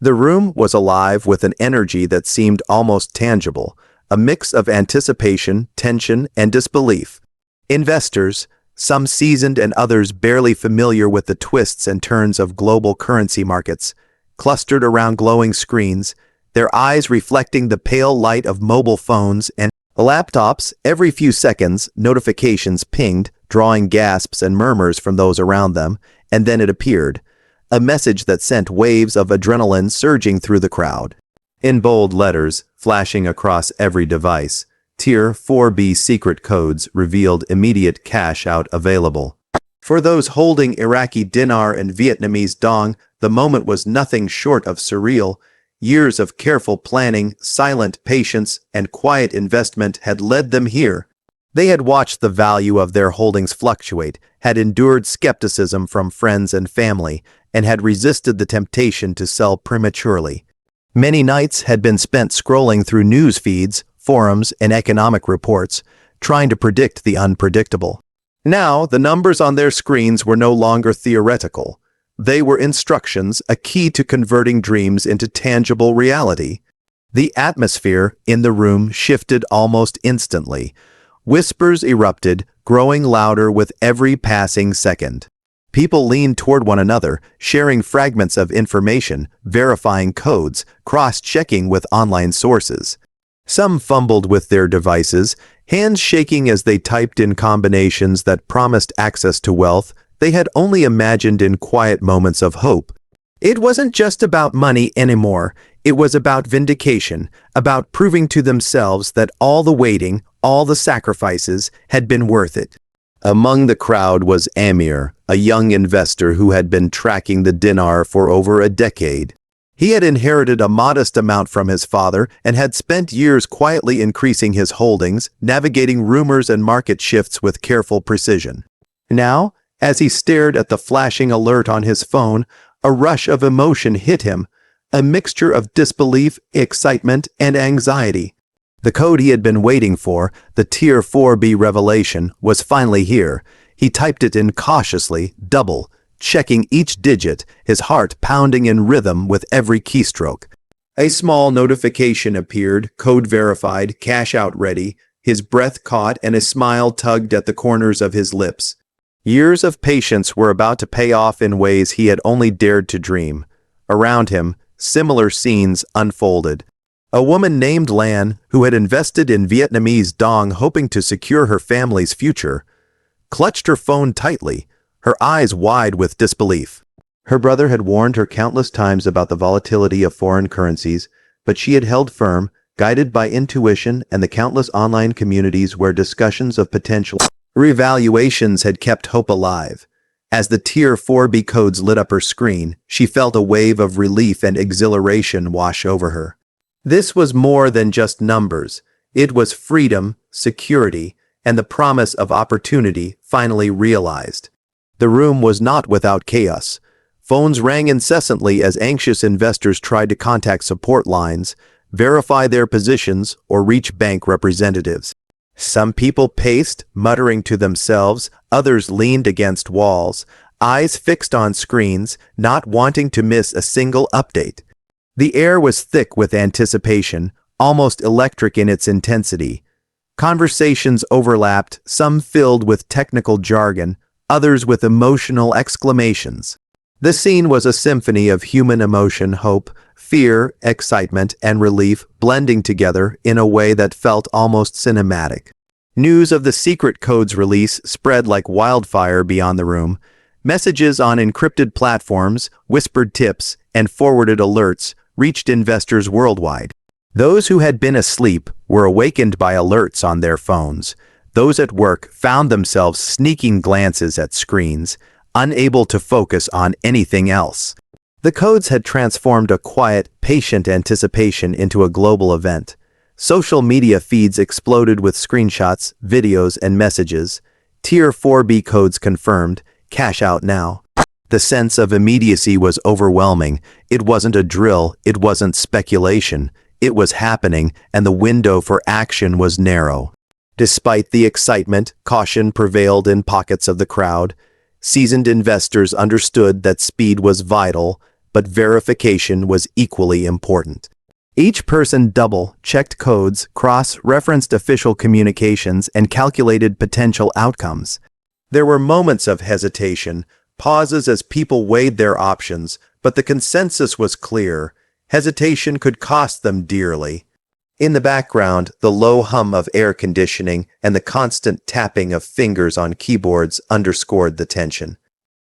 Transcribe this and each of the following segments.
The room was alive with an energy that seemed almost tangible, a mix of anticipation, tension, and disbelief. Investors, some seasoned and others barely familiar with the twists and turns of global currency markets, clustered around glowing screens, their eyes reflecting the pale light of mobile phones and laptops. Every few seconds, notifications pinged, drawing gasps and murmurs from those around them, and then it appeared, a message that sent waves of adrenaline surging through the crowd. In bold letters, flashing across every device, Tier 4B secret codes revealed immediate cash out available. For those holding Iraqi Dinar and Vietnamese Dong, the moment was nothing short of surreal. Years of careful planning, silent patience, and quiet investment had led them here. They had watched the value of their holdings fluctuate, had endured skepticism from friends and family, and had resisted the temptation to sell prematurely. Many nights had been spent scrolling through news feeds, forums, and economic reports, trying to predict the unpredictable. Now, the numbers on their screens were no longer theoretical. They were instructions, a key to converting dreams into tangible reality. The atmosphere in the room shifted almost instantly. Whispers erupted, growing louder with every passing second. People leaned toward one another, sharing fragments of information, verifying codes, cross-checking with online sources. Some fumbled with their devices, hands shaking as they typed in combinations that promised access to wealth they had only imagined in quiet moments of hope. It wasn't just about money anymore. It was about vindication, about proving to themselves that all the waiting, all the sacrifices, had been worth it. Among the crowd was Amir, a young investor who had been tracking the dinar for over a decade. He had inherited a modest amount from his father and had spent years quietly increasing his holdings, navigating rumors and market shifts with careful precision. Now, as he stared at the flashing alert on his phone, a rush of emotion hit him, a mixture of disbelief, excitement, and anxiety. The code he had been waiting for, the Tier 4B Revaluation, was finally here. He typed it in cautiously, double, checking each digit, his heart pounding in rhythm with every keystroke. A small notification appeared, code verified, cash out ready. His breath caught and a smile tugged at the corners of his lips. Years of patience were about to pay off in ways he had only dared to dream. Around him, similar scenes unfolded. A woman named Lan, who had invested in Vietnamese Dong hoping to secure her family's future, clutched her phone tightly, her eyes wide with disbelief. Her brother had warned her countless times about the volatility of foreign currencies, but she had held firm, guided by intuition and the countless online communities where discussions of potential revaluations had kept hope alive. As the Tier 4B codes lit up her screen, she felt a wave of relief and exhilaration wash over her. This was more than just numbers. It was freedom, security, and the promise of opportunity finally realized. The room was not without chaos. Phones rang incessantly as anxious investors tried to contact support lines, verify their positions, or reach bank representatives. Some people paced, muttering to themselves, others leaned against walls, eyes fixed on screens, not wanting to miss a single update. The air was thick with anticipation, almost electric in its intensity. Conversations overlapped, some filled with technical jargon, others with emotional exclamations. The scene was a symphony of human emotion, hope, fear, excitement, and relief blending together in a way that felt almost cinematic. News of the secret code's release spread like wildfire beyond the room. Messages on encrypted platforms, whispered tips, and forwarded alerts reached investors worldwide. Those who had been asleep were awakened by alerts on their phones. Those at work found themselves sneaking glances at screens, unable to focus on anything else. The codes had transformed a quiet, patient anticipation into a global event. Social media feeds exploded with screenshots, videos, and messages. Tier 4B codes confirmed, cash out now. The sense of immediacy was overwhelming. It wasn't a drill, it wasn't speculation. It was happening, and the window for action was narrow. Despite the excitement, caution prevailed in pockets of the crowd. Seasoned investors understood that speed was vital, but verification was equally important. Each person double-checked codes, cross-referenced official communications, and calculated potential outcomes. There were moments of hesitation, pauses as people weighed their options, but the consensus was clear. Hesitation could cost them dearly. In the background, the low hum of air conditioning and the constant tapping of fingers on keyboards underscored the tension.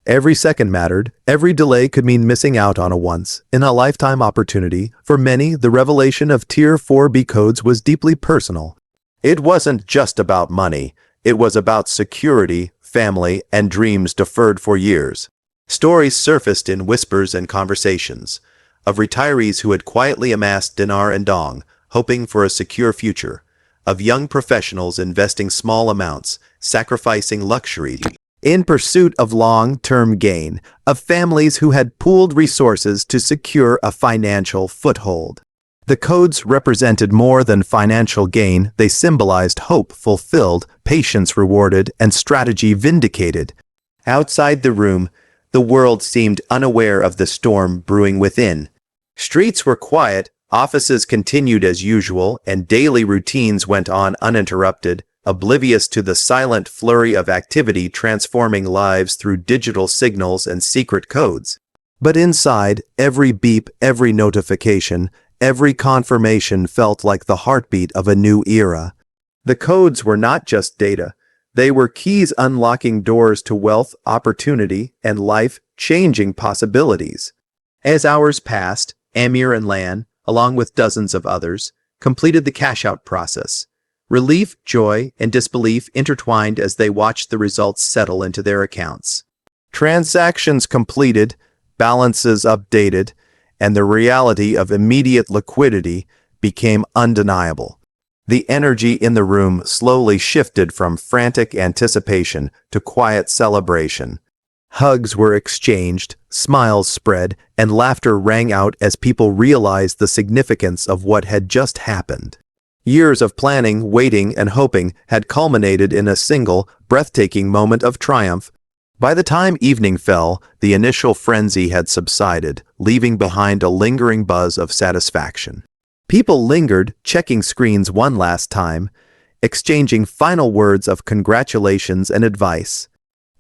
Every second mattered. Every delay could mean missing out on a once-in-a-lifetime opportunity. For many, the revelation of Tier 4B codes was deeply personal. It wasn't just about money. It was about security, family, and dreams deferred for years. Stories surfaced in whispers and conversations of retirees who had quietly amassed dinar and dong, hoping for a secure future, of young professionals investing small amounts, sacrificing luxury in pursuit of long-term gain, of families who had pooled resources to secure a financial foothold. The codes represented more than financial gain. They symbolized hope fulfilled, patience rewarded, and strategy vindicated. Outside the room, the world seemed unaware of the storm brewing within. Streets were quiet, offices continued as usual, and daily routines went on uninterrupted, oblivious to the silent flurry of activity transforming lives through digital signals and secret codes. But inside, every beep, every notification, every confirmation felt like the heartbeat of a new era. The codes were not just data. They were keys unlocking doors to wealth, opportunity, and life-changing possibilities. As hours passed, Amir and Lan, along with dozens of others, completed the cash-out process. Relief, joy, and disbelief intertwined as they watched the results settle into their accounts. Transactions completed, balances updated, and the reality of immediate liquidity became undeniable. The energy in the room slowly shifted from frantic anticipation to quiet celebration. Hugs were exchanged, smiles spread, and laughter rang out as people realized the significance of what had just happened. Years of planning, waiting, and hoping had culminated in a single, breathtaking moment of triumph. By the time evening fell, the initial frenzy had subsided, leaving behind a lingering buzz of satisfaction. People lingered, checking screens one last time, exchanging final words of congratulations and advice.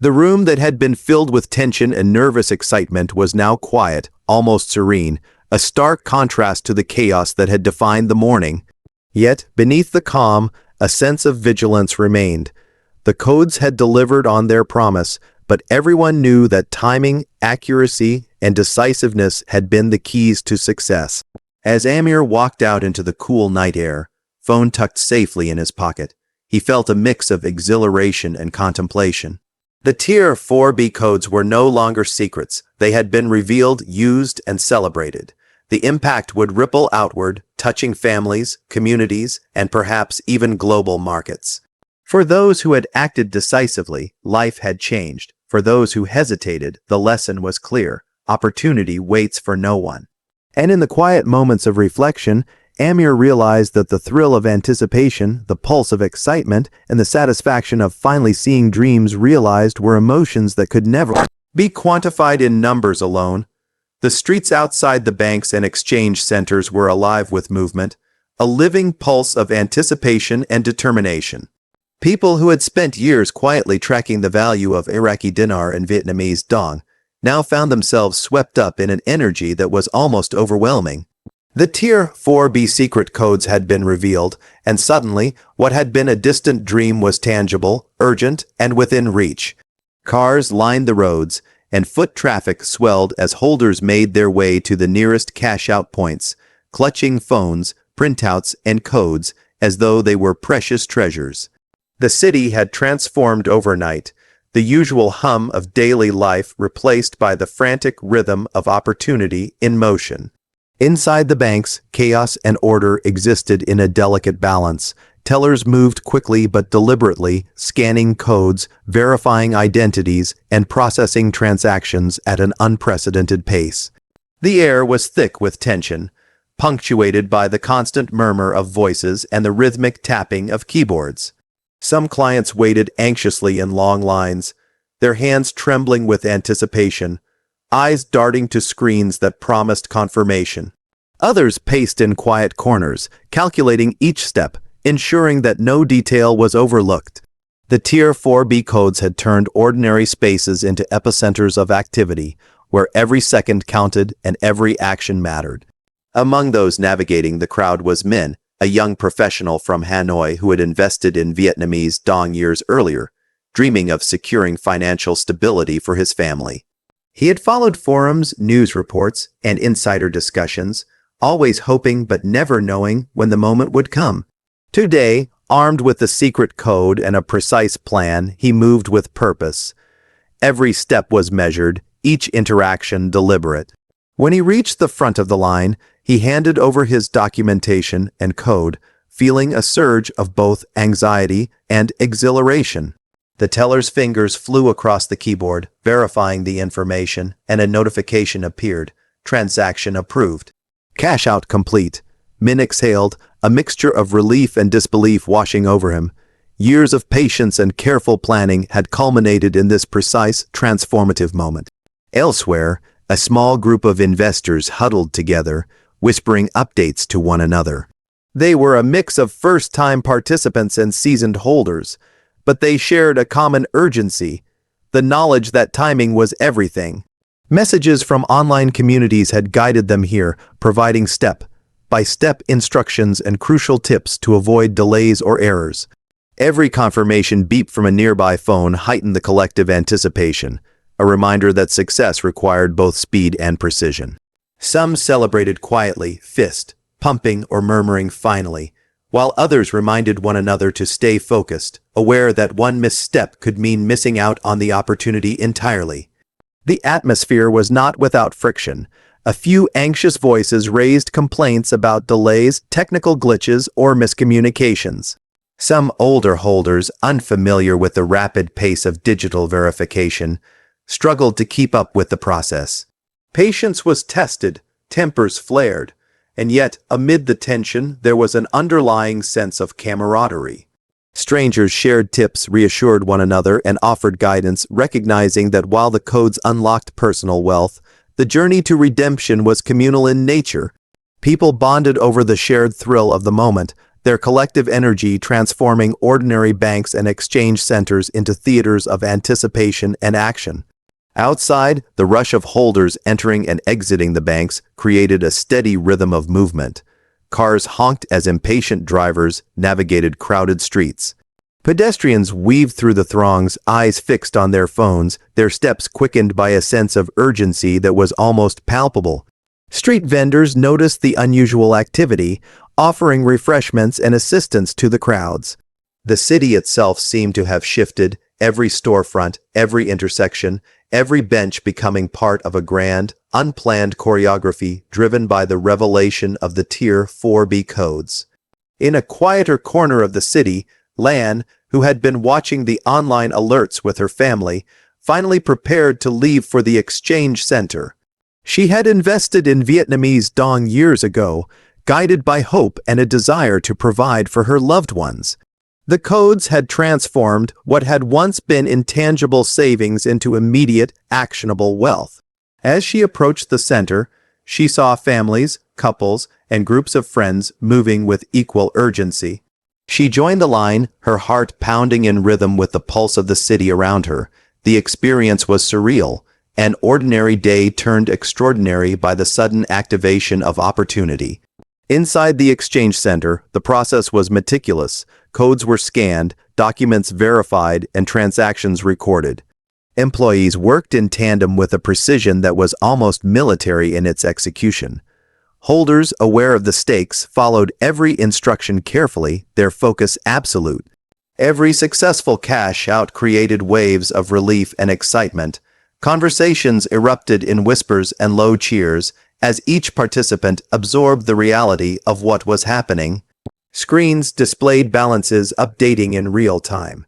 The room that had been filled with tension and nervous excitement was now quiet, almost serene, a stark contrast to the chaos that had defined the morning. Yet, beneath the calm, a sense of vigilance remained. The codes had delivered on their promise, but everyone knew that timing, accuracy, and decisiveness had been the keys to success. As Amir walked out into the cool night air, phone tucked safely in his pocket, he felt a mix of exhilaration and contemplation. The Tier 4B codes were no longer secrets. They had been revealed, used, and celebrated. The impact would ripple outward, touching families, communities, and perhaps even global markets. For those who had acted decisively, life had changed. For those who hesitated, the lesson was clear. Opportunity waits for no one. And in the quiet moments of reflection, Amir realized that the thrill of anticipation, the pulse of excitement, and the satisfaction of finally seeing dreams realized were emotions that could never be quantified in numbers alone. The streets outside the banks and exchange centers were alive with movement, a living pulse of anticipation and determination. People who had spent years quietly tracking the value of Iraqi dinar and Vietnamese dong now found themselves swept up in an energy that was almost overwhelming. The Tier 4B secret codes had been revealed, and suddenly, what had been a distant dream was tangible, urgent, and within reach. Cars lined the roads, and foot traffic swelled as holders made their way to the nearest cash-out points, clutching phones, printouts, and codes as though they were precious treasures. The city had transformed overnight, the usual hum of daily life replaced by the frantic rhythm of opportunity in motion. Inside the banks, chaos and order existed in a delicate balance. Tellers moved quickly but deliberately, scanning codes, verifying identities, and processing transactions at an unprecedented pace. The air was thick with tension, punctuated by the constant murmur of voices and the rhythmic tapping of keyboards. Some clients waited anxiously in long lines, their hands trembling with anticipation, eyes darting to screens that promised confirmation. Others paced in quiet corners, calculating each step, ensuring that no detail was overlooked. The Tier 4B codes had turned ordinary spaces into epicenters of activity, where every second counted and every action mattered. Among those navigating the crowd was Min, a young professional from Hanoi who had invested in Vietnamese dong years earlier, dreaming of securing financial stability for his family. He had followed forums, news reports, and insider discussions, always hoping but never knowing when the moment would come. Today, armed with a secret code and a precise plan, he moved with purpose. Every step was measured, each interaction deliberate. When he reached the front of the line, he handed over his documentation and code, feeling a surge of both anxiety and exhilaration. The teller's fingers flew across the keyboard, verifying the information, and a notification appeared. Transaction approved. Cash out complete. Min exhaled, a mixture of relief and disbelief washing over him. Years of patience and careful planning had culminated in this precise, transformative moment. Elsewhere, a small group of investors huddled together, whispering updates to one another. They were a mix of first-time participants and seasoned holders, but they shared a common urgency, the knowledge that timing was everything. Messages from online communities had guided them here, providing step-by-step instructions and crucial tips to avoid delays or errors. Every confirmation beep from a nearby phone heightened the collective anticipation, a reminder that success required both speed and precision. Some celebrated quietly, fist pumping or murmuring finally, while others reminded one another to stay focused, aware that one misstep could mean missing out on the opportunity entirely. The atmosphere was not without friction. A few anxious voices raised complaints about delays, technical glitches, or miscommunications. Some older holders, unfamiliar with the rapid pace of digital verification, struggled to keep up with the process. Patience was tested, tempers flared, and yet, amid the tension, there was an underlying sense of camaraderie. Strangers shared tips, reassured one another, and offered guidance, recognizing that while the codes unlocked personal wealth, the journey to redemption was communal in nature. People bonded over the shared thrill of the moment, their collective energy transforming ordinary banks and exchange centers into theaters of anticipation and action. Outside, the rush of holders entering and exiting the banks created a steady rhythm of movement. Cars honked as impatient drivers navigated crowded streets. Pedestrians weaved through the throngs, eyes fixed on their phones, their steps quickened by a sense of urgency that was almost palpable. Street vendors noticed the unusual activity, offering refreshments and assistance to the crowds. The city itself seemed to have shifted, every storefront, every intersection, every bench becoming part of a grand, unplanned choreography driven by the revelation of the Tier 4B codes. In a quieter corner of the city, Lan, who had been watching the online alerts with her family, finally prepared to leave for the exchange center. She had invested in Vietnamese dong years ago, guided by hope and a desire to provide for her loved ones. The codes had transformed what had once been intangible savings into immediate, actionable wealth. As she approached the center, she saw families, couples, and groups of friends moving with equal urgency. She joined the line, her heart pounding in rhythm with the pulse of the city around her. The experience was surreal. An ordinary day turned extraordinary by the sudden activation of opportunity. Inside the exchange center, the process was meticulous. Codes were scanned, documents verified, and transactions recorded. Employees worked in tandem with a precision that was almost military in its execution. Holders, aware of the stakes, followed every instruction carefully, their focus absolute. Every successful cash out created waves of relief and excitement. Conversations erupted in whispers and low cheers as each participant absorbed the reality of what was happening. Screens displayed balances updating in real time.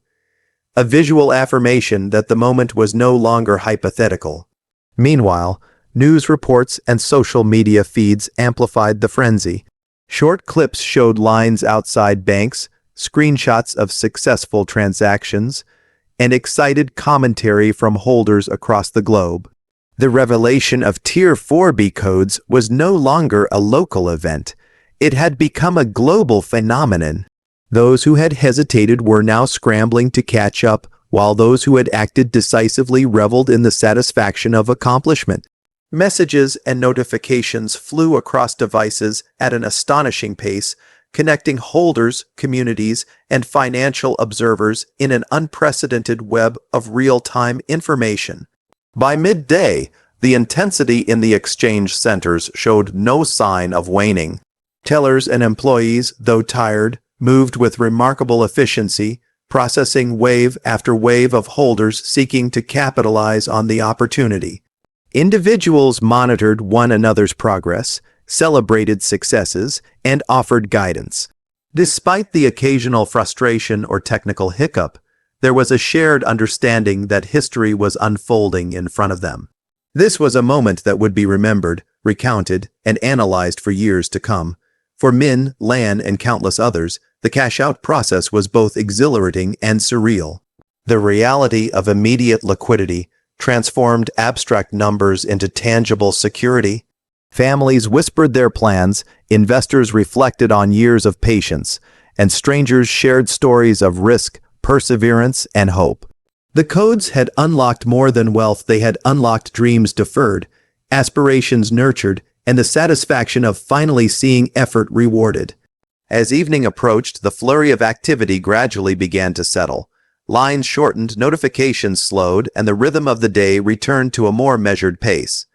A visual affirmation that the moment was no longer hypothetical. Meanwhile, news reports and social media feeds amplified the frenzy. Short clips showed lines outside banks, screenshots of successful transactions, and excited commentary from holders across the globe. The revelation of Tier 4B codes was no longer a local event. It had become a global phenomenon. Those who had hesitated were now scrambling to catch up, while those who had acted decisively reveled in the satisfaction of accomplishment. Messages and notifications flew across devices at an astonishing pace, connecting holders, communities, and financial observers in an unprecedented web of real-time information. By midday, the intensity in the exchange centers showed no sign of waning. Tellers and employees, though tired, moved with remarkable efficiency, processing wave after wave of holders seeking to capitalize on the opportunity. Individuals monitored one another's progress, celebrated successes, and offered guidance. Despite the occasional frustration or technical hiccup, there was a shared understanding that history was unfolding in front of them. This was a moment that would be remembered, recounted, and analyzed for years to come. For Min, Lan, and countless others, the cash-out process was both exhilarating and surreal. The reality of immediate liquidity transformed abstract numbers into tangible security. Families whispered their plans, investors reflected on years of patience, and strangers shared stories of risk, perseverance, and hope. The codes had unlocked more than wealth. They had unlocked dreams deferred, aspirations nurtured, and the satisfaction of finally seeing effort rewarded. As evening approached, the flurry of activity gradually began to settle. Lines shortened, notifications slowed, and the rhythm of the day returned to a more measured pace.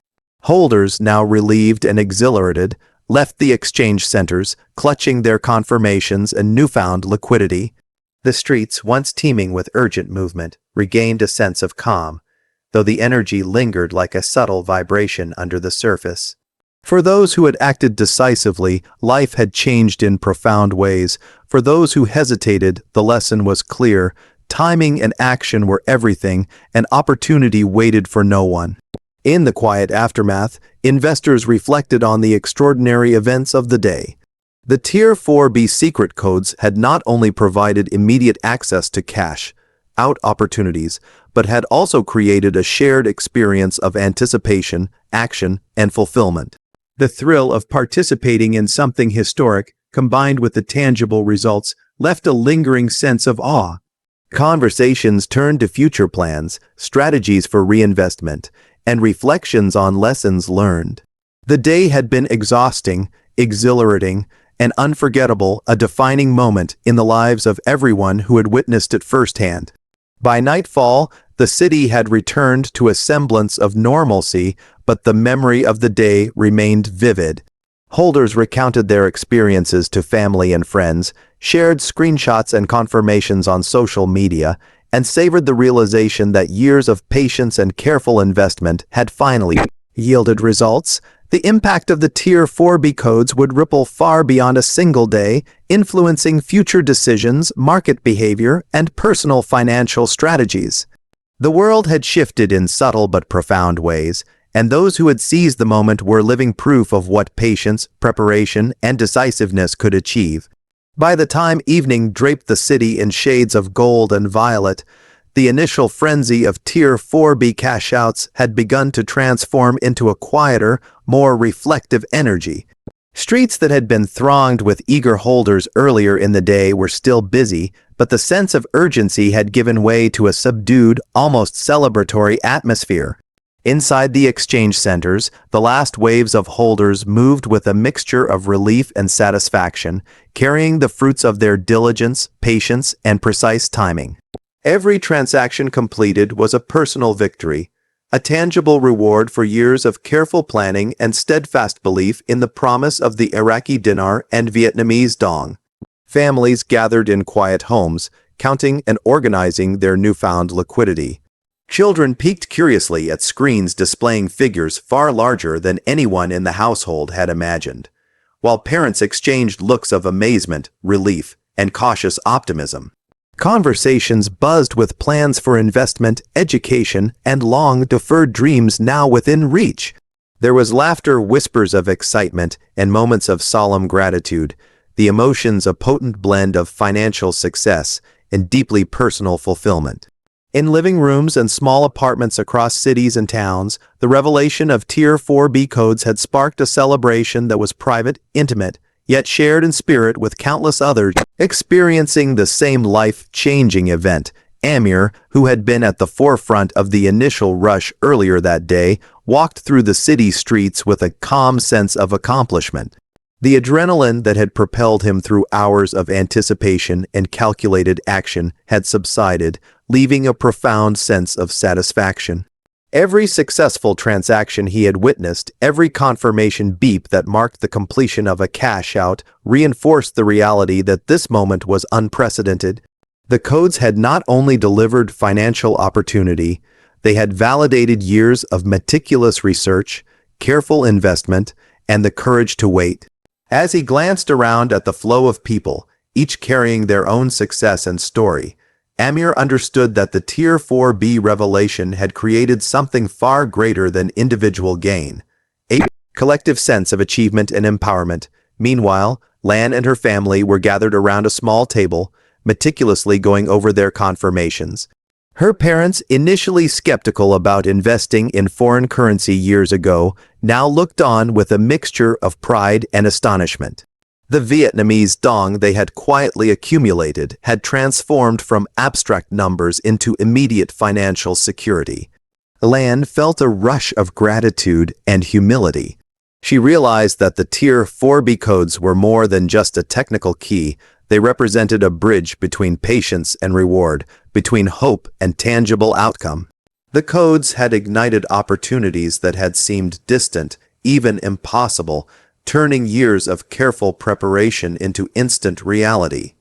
Holders, now relieved and exhilarated, left the exchange centers, clutching their confirmations and newfound liquidity. The streets, once teeming with urgent movement, regained a sense of calm, though the energy lingered like a subtle vibration under the surface. For those who had acted decisively, life had changed in profound ways. For those who hesitated, the lesson was clear. Timing and action were everything, and opportunity waited for no one. In the quiet aftermath, investors reflected on the extraordinary events of the day. The Tier 4B secret codes had not only provided immediate access to cash-out opportunities, but had also created a shared experience of anticipation, action, and fulfillment. The thrill of participating in something historic, combined with the tangible results, left a lingering sense of awe. Conversations turned to future plans, strategies for reinvestment, and reflections on lessons learned. The day had been exhausting, exhilarating, and unforgettable, a defining moment in the lives of everyone who had witnessed it firsthand. By nightfall, the city had returned to a semblance of normalcy, but the memory of the day remained vivid. Holders recounted their experiences to family and friends, shared screenshots and confirmations on social media, and savored the realization that years of patience and careful investment had finally yielded results. The impact of the Tier 4B codes would ripple far beyond a single day, influencing future decisions, market behavior, and personal financial strategies. The world had shifted in subtle but profound ways, and those who had seized the moment were living proof of what patience, preparation, and decisiveness could achieve. By the time evening draped the city in shades of gold and violet, the initial frenzy of Tier 4B cash-outs had begun to transform into a quieter, more reflective energy. Streets that had been thronged with eager holders earlier in the day were still busy, but the sense of urgency had given way to a subdued, almost celebratory atmosphere. Inside the exchange centers, the last waves of holders moved with a mixture of relief and satisfaction, carrying the fruits of their diligence, patience, and precise timing. Every transaction completed was a personal victory, a tangible reward for years of careful planning and steadfast belief in the promise of the Iraqi dinar and Vietnamese dong. Families gathered in quiet homes, counting and organizing their newfound liquidity. Children peeked curiously at screens displaying figures far larger than anyone in the household had imagined, while parents exchanged looks of amazement, relief, and cautious optimism. Conversations buzzed with plans for investment, education, and long-deferred dreams now within reach. There was laughter, whispers of excitement, and moments of solemn gratitude, the emotions a potent blend of financial success and deeply personal fulfillment. In living rooms and small apartments across cities and towns, the revelation of Tier 4B codes had sparked a celebration that was private, intimate, yet shared in spirit with countless others experiencing the same life-changing event. Amir, who had been at the forefront of the initial rush earlier that day, walked through the city streets with a calm sense of accomplishment. The adrenaline that had propelled him through hours of anticipation and calculated action had subsided, leaving a profound sense of satisfaction. Every successful transaction he had witnessed, every confirmation beep that marked the completion of a cash-out, reinforced the reality that this moment was unprecedented. The codes had not only delivered financial opportunity, they had validated years of meticulous research, careful investment, and the courage to wait. As he glanced around at the flow of people, each carrying their own success and story, Amir understood that the Tier 4B revelation had created something far greater than individual gain, a collective sense of achievement and empowerment. Meanwhile, Lan and her family were gathered around a small table, meticulously going over their confirmations. Her parents, initially skeptical about investing in foreign currency years ago, now looked on with a mixture of pride and astonishment. The Vietnamese dong they had quietly accumulated had transformed from abstract numbers into immediate financial security. Lan felt a rush of gratitude and humility. She realized that the Tier 4B codes were more than just a technical key. They represented a bridge between patience and reward, between hope and tangible outcome. The codes had ignited opportunities that had seemed distant, even impossible, turning years of careful preparation into instant reality.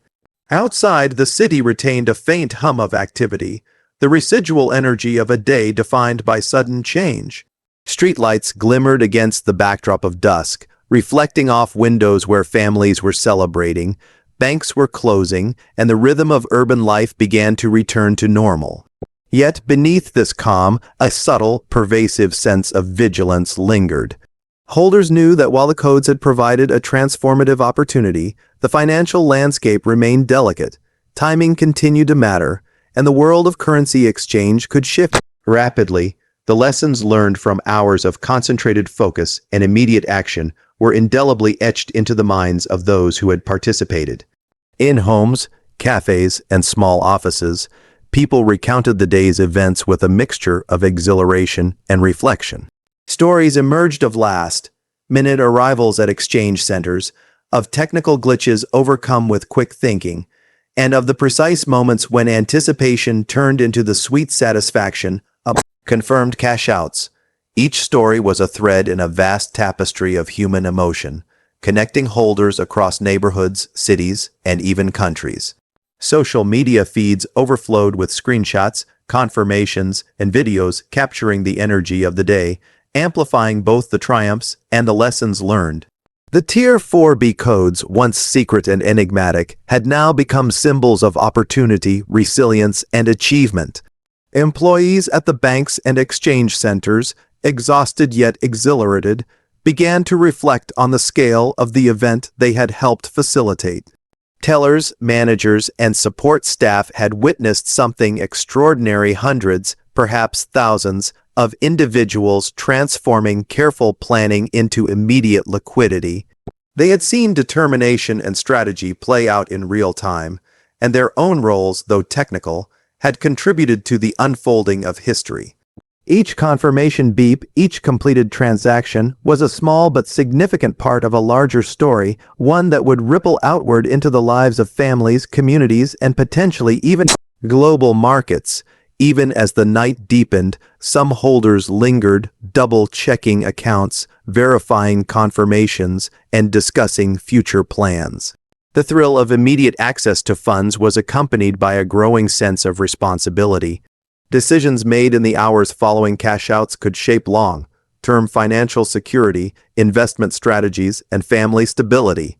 Outside, the city retained a faint hum of activity, the residual energy of a day defined by sudden change. Streetlights glimmered against the backdrop of dusk, reflecting off windows where families were celebrating. Banks were closing, and the rhythm of urban life began to return to normal. Yet beneath this calm, a subtle, pervasive sense of vigilance lingered. Holders knew that while the codes had provided a transformative opportunity, the financial landscape remained delicate. Timing continued to matter, and the world of currency exchange could shift rapidly. The lessons learned from hours of concentrated focus and immediate action were indelibly etched into the minds of those who had participated. In homes, cafes, and small offices, people recounted the day's events with a mixture of exhilaration and reflection. Stories emerged of last-minute arrivals at exchange centers, of technical glitches overcome with quick thinking, and of the precise moments when anticipation turned into the sweet satisfaction of confirmed cash-outs. Each story was a thread in a vast tapestry of human emotion, connecting holders across neighborhoods, cities, and even countries. Social media feeds overflowed with screenshots, confirmations, and videos capturing the energy of the day, amplifying both the triumphs and the lessons learned. The Tier 4B codes, once secret and enigmatic, had now become symbols of opportunity, resilience, and achievement. Employees at the banks and exchange centers, exhausted yet exhilarated, began to reflect on the scale of the event they had helped facilitate. Tellers, managers, and support staff had witnessed something extraordinary. Hundreds, perhaps thousands, of individuals transforming careful planning into immediate liquidity. They had seen determination and strategy play out in real time, and their own roles, though technical, had contributed to the unfolding of history. Each confirmation beep, each completed transaction, was a small but significant part of a larger story, one that would ripple outward into the lives of families, communities, and potentially even global markets. Even as the night deepened, some holders lingered, double-checking accounts, verifying confirmations, and discussing future plans. The thrill of immediate access to funds was accompanied by a growing sense of responsibility. Decisions made in the hours following cash-outs could shape long-term financial security, investment strategies, and family stability.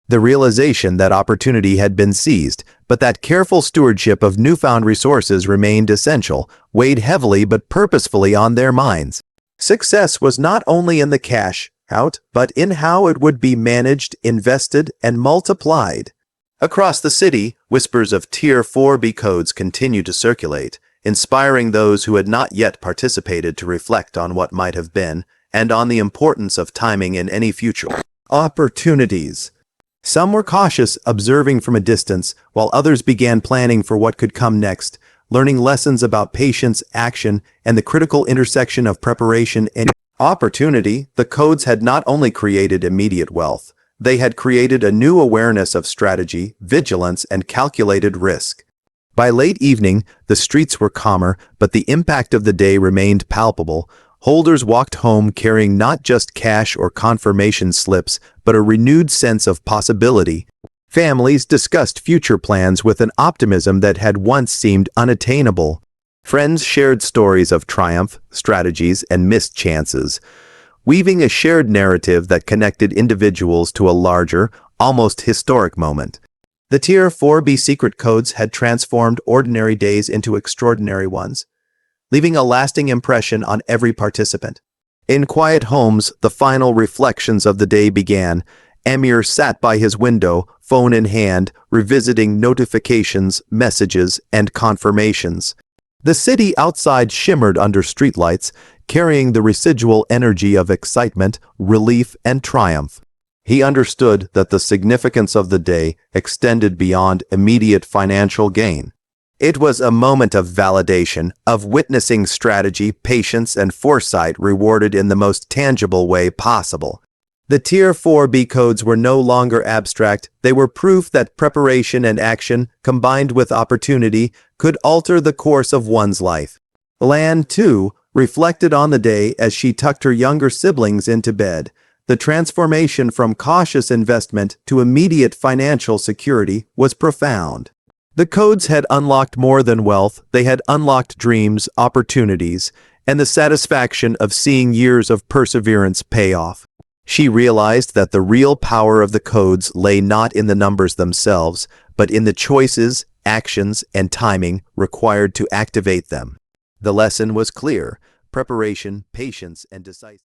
The realization that opportunity had been seized, but that careful stewardship of newfound resources remained essential, weighed heavily but purposefully on their minds. Success was not only in the cash-out, but in how it would be managed, invested, and multiplied. Across the city, whispers of Tier 4B codes continued to circulate, inspiring those who had not yet participated to reflect on what might have been and on the importance of timing in any future opportunities. Some were cautious, observing from a distance, while others began planning for what could come next, learning lessons about patience, action, and the critical intersection of preparation and opportunity. The codes had not only created immediate wealth, they had created a new awareness of strategy, vigilance, and calculated risk. By late evening, the streets were calmer, but the impact of the day remained palpable. Holders walked home carrying not just cash or confirmation slips, but a renewed sense of possibility. Families discussed future plans with an optimism that had once seemed unattainable. Friends shared stories of triumph, strategies, and missed chances, weaving a shared narrative that connected individuals to a larger, almost historic moment. The Tier 4B secret codes had transformed ordinary days into extraordinary ones, leaving a lasting impression on every participant. In quiet homes, the final reflections of the day began. Amir sat by his window, phone in hand, revisiting notifications, messages, and confirmations. The city outside shimmered under streetlights, carrying the residual energy of excitement, relief, and triumph. He understood that the significance of the day extended beyond immediate financial gain. It was a moment of validation, of witnessing strategy, patience, and foresight rewarded in the most tangible way possible. The Tier 4B codes were no longer abstract. They were proof that preparation and action, combined with opportunity, could alter the course of one's life. Lan, too, reflected on the day as she tucked her younger siblings into bed. The transformation from cautious investment to immediate financial security was profound. The codes had unlocked more than wealth. They had unlocked dreams, opportunities, and the satisfaction of seeing years of perseverance pay off. She realized that the real power of the codes lay not in the numbers themselves, but in the choices, actions, and timing required to activate them. The lesson was clear: preparation, patience, and decisiveness.